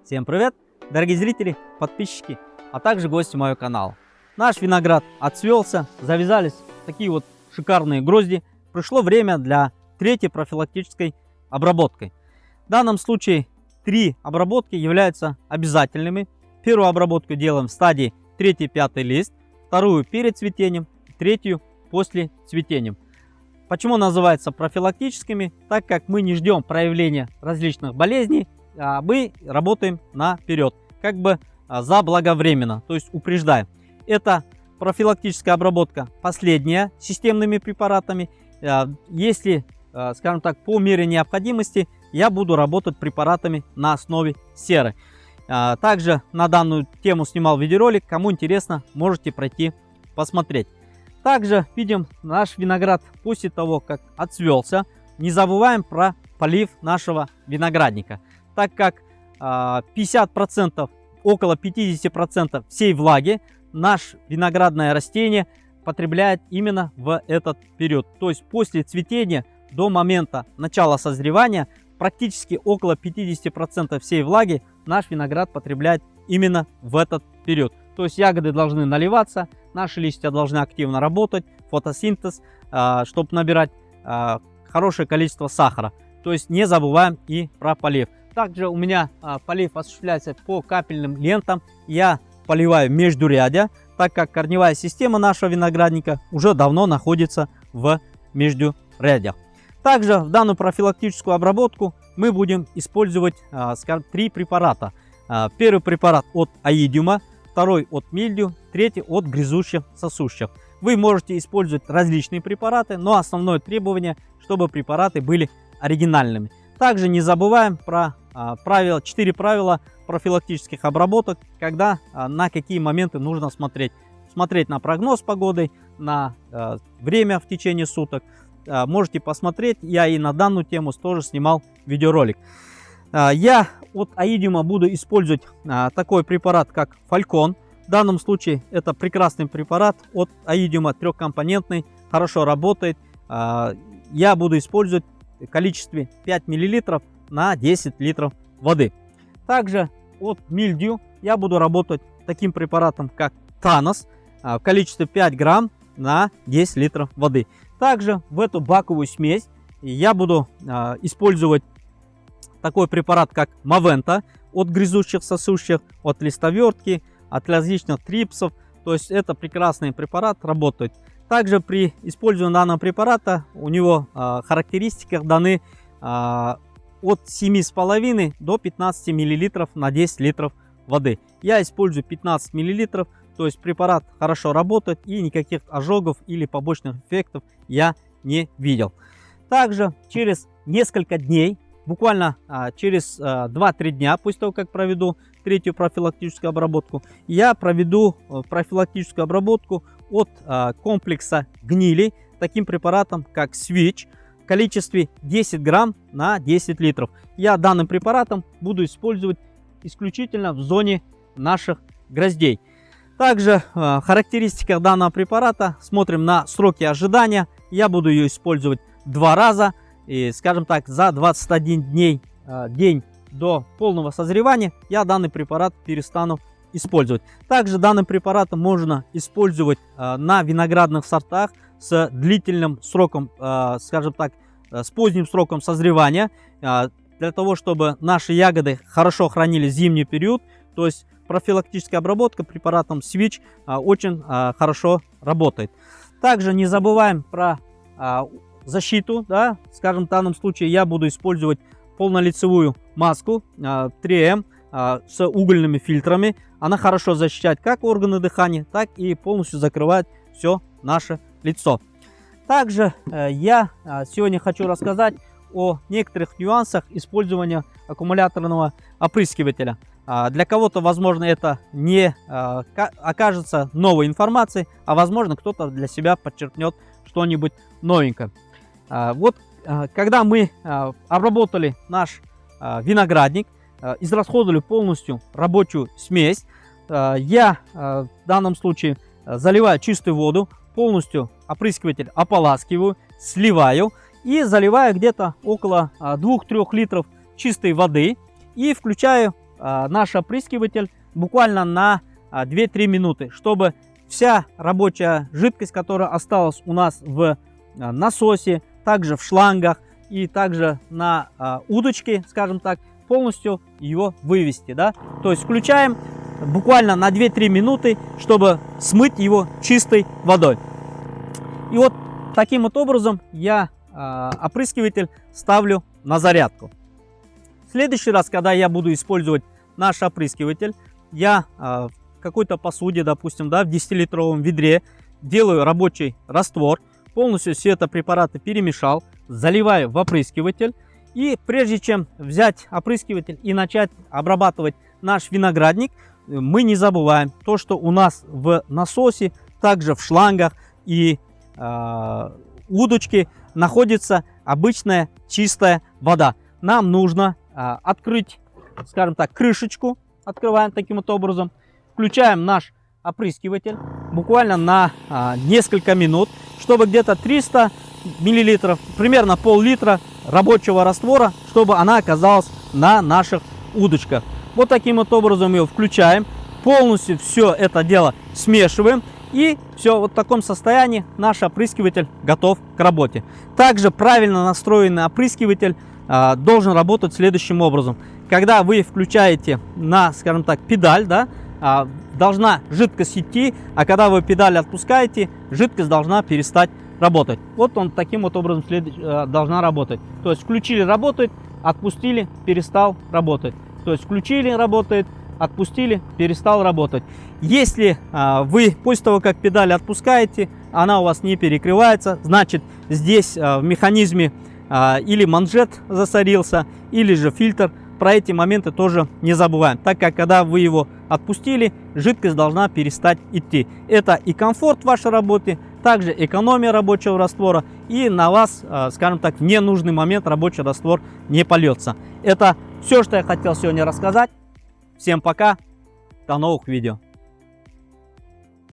Всем привет, дорогие зрители, подписчики, а также гости моего канала. Наш виноград отцвелся, завязались такие вот шикарные грозди. Пришло время для третьей профилактической обработки. В данном случае 3 обработки являются обязательными. Первую обработку делаем в стадии 3-5 лист, вторую перед цветением, третью после цветения. Почему называются профилактическими? Так как мы не ждем проявления различных болезней, а мы работаем наперед, как бы заблаговременно, то есть упреждаем. Это профилактическая обработка последняя системными препаратами. Если, скажем так, по мере необходимости, я буду работать препаратами на основе серы. Также на данную тему снимал видеоролик, кому интересно, можете пройти посмотреть. Также видим наш виноград после того, как отцвелся. Не забываем про полив нашего виноградника, так как 50%, около 50% всей влаги наше виноградное растение потребляет именно в этот период. То есть после цветения до момента начала созревания практически около 50% всей влаги наш виноград потребляет именно в этот период. То есть ягоды должны наливаться, наши листья должны активно работать, фотосинтез, чтобы набирать хорошее количество сахара. То есть не забываем и про полив. Также у меня полив осуществляется по капельным лентам. Я поливаю междурядья, так как корневая система нашего виноградника уже давно находится в междурядьях. Также в данную профилактическую обработку мы будем использовать, скажем, 3 препарата. Первый препарат от оидиума, второй от мильдию, третий от грызущих сосущих. Вы можете использовать различные препараты, но основное требование, чтобы препараты были оригинальными. Также не забываем про 4 правила профилактических обработок, когда на какие моменты нужно смотреть. Смотреть на прогноз погоды, на время в течение суток. Можете посмотреть, я и на данную тему тоже снимал видеоролик. Я от оидиума буду использовать такой препарат, как Falcon. В данном случае это прекрасный препарат от оидиума, 3-компонентный, хорошо работает. Я буду использовать в количестве 5 мл на 10 литров воды. Также от мильдию я буду работать таким препаратом, как Танос, в количестве 5 грамм на 10 литров воды. Также в эту баковую смесь я буду использовать такой препарат, как Мавента, от грызущих сосущих, от листовертки, от различных трипсов. То есть это прекрасный препарат, работает. Также при использовании данного препарата у него характеристиках даны от 7,5 до 15 мл на 10 литров воды. Я использую 15 мл, то есть препарат хорошо работает и никаких ожогов или побочных эффектов я не видел. Также через несколько дней, буквально через 2-3 дня после того, как проведу третью профилактическую обработку, я проведу профилактическую обработку от комплекса гнили таким препаратом, как Switch, в количестве 10 грамм на 10 литров. Я данным препаратом буду использовать исключительно в зоне наших гроздей. Также в характеристиках данного препарата смотрим на сроки ожидания. Я буду ее использовать 2 раза. И, скажем так, за 21 день до полного созревания я данный препарат перестану использовать. Также данным препаратом можно использовать на виноградных сортах с длительным сроком, скажем так, с поздним сроком созревания, для того, чтобы наши ягоды хорошо хранили зимний период. То есть профилактическая обработка препаратом Switch очень хорошо работает. Также не забываем про защиту, да, скажем, в данном случае я буду использовать полнолицевую маску 3M с угольными фильтрами. Она хорошо защищает как органы дыхания, так и полностью закрывает все наше лицо. Также я сегодня хочу рассказать о некоторых нюансах использования аккумуляторного опрыскивателя. Для кого-то, возможно, это не окажется новой информацией, а возможно, кто-то для себя подчеркнет что-нибудь новенькое. Вот когда мы обработали наш виноградник, израсходовали полностью рабочую смесь, я в данном случае заливаю чистую воду, полностью опрыскиватель ополаскиваю, сливаю и заливаю где-то около 2-3 литров чистой воды и включаю наш опрыскиватель буквально на 2-3 минуты, чтобы вся рабочая жидкость, которая осталась у нас в насосе, также в шлангах и также на удочке, скажем так, полностью его вывести, да. То есть включаем буквально на 2-3 минуты, чтобы смыть его чистой водой. И вот таким вот образом я опрыскиватель ставлю на зарядку. В следующий раз, когда я буду использовать наш опрыскиватель, я в какой-то посуде, допустим, да, в 10-литровом ведре делаю рабочий раствор, полностью все это препараты перемешал, заливаю в опрыскиватель. И прежде чем взять опрыскиватель и начать обрабатывать наш виноградник, мы не забываем то, что у нас в насосе, также в шлангах и удочке находится обычная чистая вода. Нам нужно открыть, скажем так, крышечку, открываем таким вот образом, включаем наш опрыскиватель буквально на несколько минут, чтобы где-то 300 миллилитров, примерно пол-литра рабочего раствора, чтобы она оказалась на наших удочках. Вот таким вот образом ее включаем, полностью все это дело смешиваем, и все, вот в таком состоянии наш опрыскиватель готов к работе. Также правильно настроенный опрыскиватель должен работать следующим образом. Когда вы включаете на, скажем так, педаль, да, должна жидкость идти, а когда вы педаль отпускаете, жидкость должна перестать работать. Вот он таким вот образом должна работать. То есть включили, работает, отпустили, перестал работать. То есть включили, работает, отпустили, перестал работать. Если вы после того, как педаль отпускаете, она у вас не перекрывается, значит здесь в механизме или манжет засорился, или же фильтр. Про эти моменты тоже не забываем, так как когда вы его отпустили, жидкость должна перестать идти. Это и комфорт вашей работы, также экономия рабочего раствора, и на вас, скажем так, в ненужный момент рабочий раствор не польется. Это все, что я хотел сегодня рассказать. Всем пока, до новых видео.